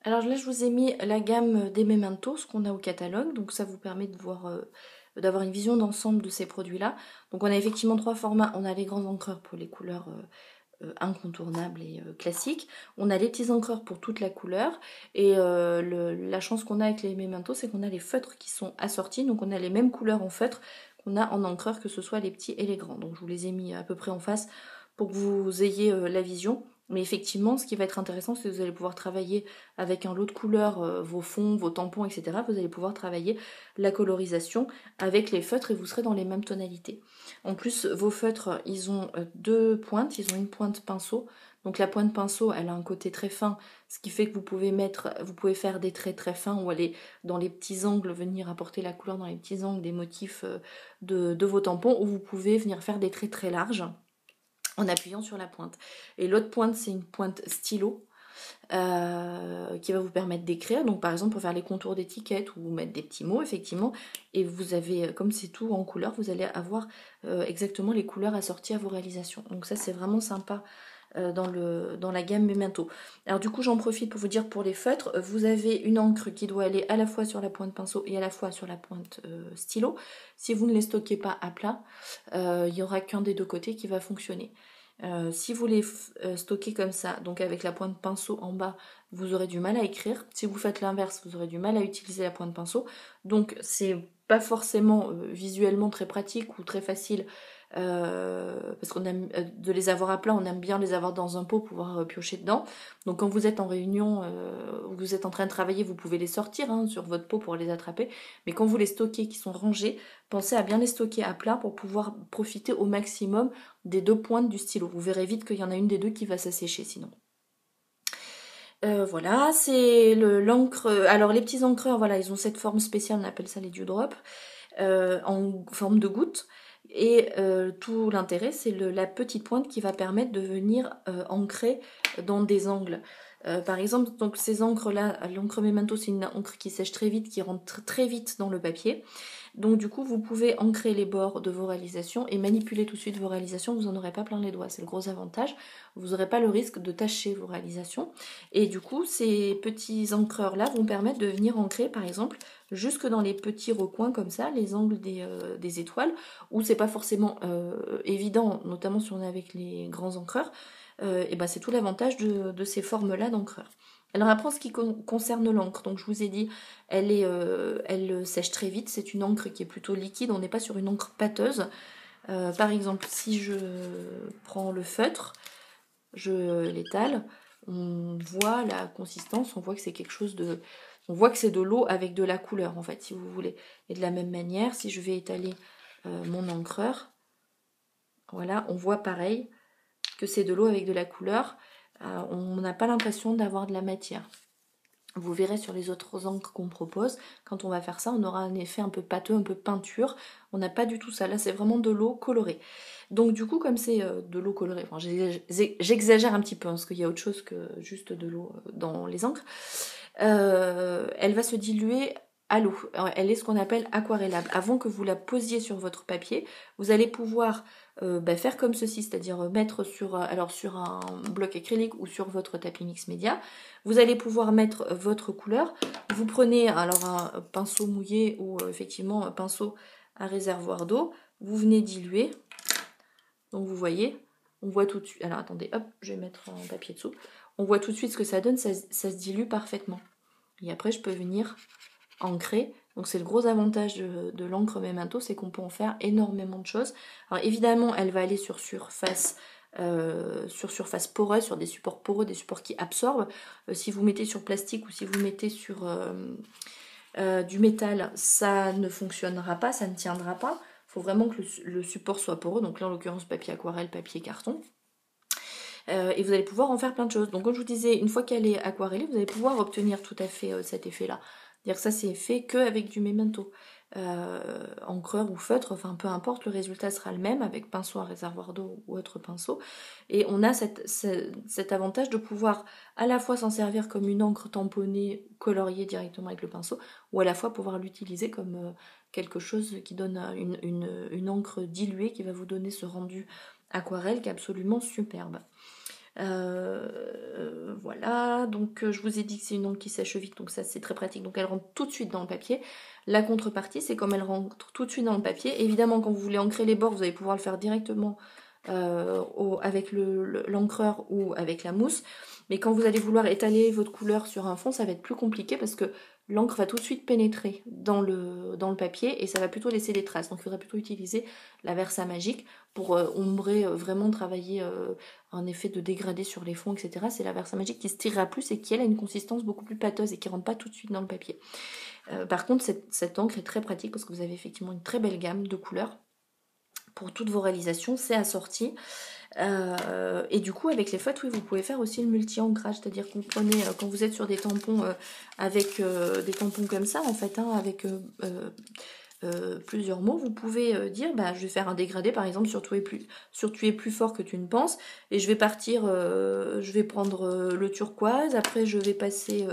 Alors là, je vous ai mis la gamme des Mementos qu'on a au catalogue, donc ça vous permet de voir, d'avoir une vision d'ensemble de ces produits-là. Donc on a effectivement trois formats, on a les grands encreurs pour les couleurs incontournables et classiques, on a les petits encreurs pour toute la couleur, et la chance qu'on a avec les Mementos, c'est qu'on a les feutres qui sont assortis, donc on a les mêmes couleurs en feutre qu'on a en encreur, que ce soit les petits et les grands. Donc je vous les ai mis à peu près en face pour que vous ayez la vision. Mais effectivement, ce qui va être intéressant, c'est que vous allez pouvoir travailler avec un lot de couleurs, vos fonds, vos tampons, etc. Vous allez pouvoir travailler la colorisation avec les feutres et vous serez dans les mêmes tonalités. En plus, vos feutres, ils ont deux pointes, ils ont une pointe pinceau. Donc la pointe pinceau, elle a un côté très fin, ce qui fait que vous pouvez faire des traits très fins ou aller dans les petits angles, venir apporter la couleur dans les petits angles des motifs de vos tampons, ou vous pouvez venir faire des traits très larges en appuyant sur la pointe. Et l'autre pointe, c'est une pointe stylo qui va vous permettre d'écrire. Donc par exemple pour faire les contours d'étiquette ou mettre des petits mots effectivement. Et vous avez, comme c'est tout en couleur, vous allez avoir exactement les couleurs assorties à vos réalisations. Donc ça c'est vraiment sympa dans la gamme Memento. Alors du coup j'en profite pour vous dire, pour les feutres, vous avez une encre qui doit aller à la fois sur la pointe pinceau et à la fois sur la pointe stylo. Si vous ne les stockez pas à plat, il n'y aura qu'un des deux côtés qui va fonctionner. Si vous les stockez comme ça, donc avec la pointe pinceau en bas, vous aurez du mal à écrire. Si vous faites l'inverse, vous aurez du mal à utiliser la pointe pinceau. Donc c'est pas forcément visuellement très pratique ou très facile, parce qu'on aime de les avoir à plat, on aime bien les avoir dans un pot pour pouvoir piocher dedans. Donc quand vous êtes en réunion, vous êtes en train de travailler, vous pouvez les sortir sur votre pot pour les attraper. Mais quand vous les stockez, qui sont rangés, pensez à bien les stocker à plat pour pouvoir profiter au maximum des deux pointes du stylo. Vous verrez vite qu'il y en a une des deux qui va s'assécher sinon. Voilà, c'est l'encre. Alors les petits encreurs, voilà, ils ont cette forme spéciale, on appelle ça les dewdrop, en forme de goutte. Et tout l'intérêt, c'est la petite pointe qui va permettre de venir ancrer dans des angles. Par exemple, donc ces encres-là, l'encre Memento, c'est une encre qui sèche très vite, qui rentre très vite dans le papier. Donc du coup, vous pouvez ancrer les bords de vos réalisations et manipuler tout de suite vos réalisations, vous n'en aurez pas plein les doigts, c'est le gros avantage. Vous n'aurez pas le risque de tacher vos réalisations. Et du coup, ces petits encreurs-là vont permettre de venir ancrer, par exemple, jusque dans les petits recoins comme ça, les angles des étoiles, où c'est pas forcément évident, notamment si on est avec les grands encreurs. Et ben c'est tout l'avantage de ces formes-là d'encreurs. Alors après, en ce qui concerne l'encre, donc je vous ai dit, elle sèche très vite, c'est une encre qui est plutôt liquide, on n'est pas sur une encre pâteuse. Par exemple, si je prends le feutre, je l'étale, on voit la consistance, on voit que c'est quelque chose de... On voit que c'est de l'eau avec de la couleur, en fait, si vous voulez. Et de la même manière, si je vais étaler mon encreur, voilà, on voit pareil que c'est de l'eau avec de la couleur. On n'a pas l'impression d'avoir de la matière. Vous verrez sur les autres encres qu'on propose, quand on va faire ça, on aura un effet un peu pâteux, un peu peinture. On n'a pas du tout ça. Là, c'est vraiment de l'eau colorée. Donc du coup, comme c'est de l'eau colorée, enfin, j'exagère un petit peu, parce qu'il y a autre chose que juste de l'eau dans les encres, elle va se diluer à l'eau. Elle est ce qu'on appelle aquarellable. Avant que vous la posiez sur votre papier, vous allez pouvoir faire comme ceci, c'est-à-dire mettre sur un bloc acrylique ou sur votre tapis mix média. Vous allez pouvoir mettre votre couleur. Vous prenez alors un pinceau mouillé ou effectivement un pinceau à réservoir d'eau. Vous venez diluer. Donc vous voyez, on voit tout de suite. Alors attendez, hop, je vais mettre un papier dessous. On voit tout de suite ce que ça donne, ça se dilue parfaitement. Et après, je peux venir ancrer. Donc c'est le gros avantage de l'encre Memento, c'est qu'on peut en faire énormément de choses. Alors évidemment, elle va aller sur surface poreuse, sur des supports poreux, des supports qui absorbent. Si vous mettez sur plastique ou si vous mettez sur du métal, ça ne fonctionnera pas, ça ne tiendra pas. Il faut vraiment que le support soit poreux, donc là en l'occurrence papier aquarelle, papier carton. Et vous allez pouvoir en faire plein de choses. Donc comme je vous disais, une fois qu'elle est aquarellée, vous allez pouvoir obtenir tout à fait cet effet-là. C'est-à-dire que ça c'est fait qu'avec du Memento. Encreur ou feutre, enfin peu importe, le résultat sera le même avec pinceau à réservoir d'eau ou autre pinceau. Et on a cet avantage de pouvoir à la fois s'en servir comme une encre tamponnée, coloriée directement avec le pinceau, ou à la fois pouvoir l'utiliser comme quelque chose qui donne une encre diluée qui va vous donner ce rendu aquarelle qui est absolument superbe. Voilà, donc je vous ai dit que c'est une encre qui sèche vite, donc ça c'est très pratique, donc elle rentre tout de suite dans le papier. La contrepartie, c'est comme elle rentre tout de suite dans le papier. Évidemment, quand vous voulez ancrer les bords, vous allez pouvoir le faire directement avec l'encreur ou avec la mousse. Mais quand vous allez vouloir étaler votre couleur sur un fond, ça va être plus compliqué parce que l'encre va tout de suite pénétrer dans le papier et ça va plutôt laisser des traces. Donc il faudrait plutôt utiliser la Versa Magique pour ombrer, vraiment travailler un effet de dégradé sur les fonds, etc. C'est la Versa Magique qui se tirera plus et qui elle a une consistance beaucoup plus pâteuse et qui rentre pas tout de suite dans le papier. Par contre, cette encre est très pratique parce que vous avez effectivement une très belle gamme de couleurs pour toutes vos réalisations, c'est assorti. Et du coup, avec les feutres, oui, vous pouvez faire aussi le multi-ancrage, c'est-à-dire que vous prenez, quand vous êtes sur des tampons avec des tampons comme ça, en fait, hein, avec plusieurs mots, vous pouvez dire, bah, je vais faire un dégradé, par exemple, sur tu es plus fort que tu ne penses, et je vais partir, je vais prendre le turquoise, après je vais passer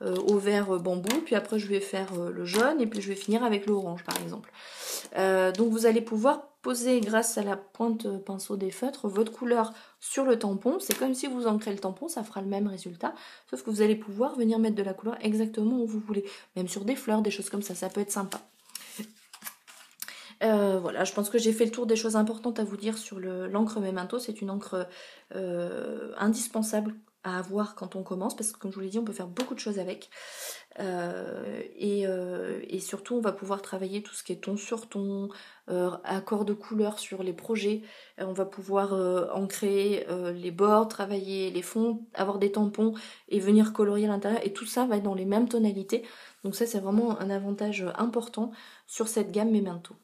au vert bambou, puis après je vais faire le jaune, et puis je vais finir avec l'orange, par exemple. Donc vous allez pouvoir poser grâce à la pointe pinceau des feutres votre couleur sur le tampon. C'est comme si vous ancrez le tampon, ça fera le même résultat, sauf que vous allez pouvoir venir mettre de la couleur exactement où vous voulez, même sur des fleurs, des choses comme ça peut être sympa. Voilà, je pense que j'ai fait le tour des choses importantes à vous dire sur l'encre Memento. C'est une encre indispensable à avoir quand on commence, parce que comme je vous l'ai dit, on peut faire beaucoup de choses avec. Et surtout, on va pouvoir travailler tout ce qui est ton sur ton, accord de couleurs sur les projets. On va pouvoir ancrer les bords, travailler les fonds, avoir des tampons et venir colorier l'intérieur. Et tout ça va être dans les mêmes tonalités. Donc ça, c'est vraiment un avantage important sur cette gamme Memento.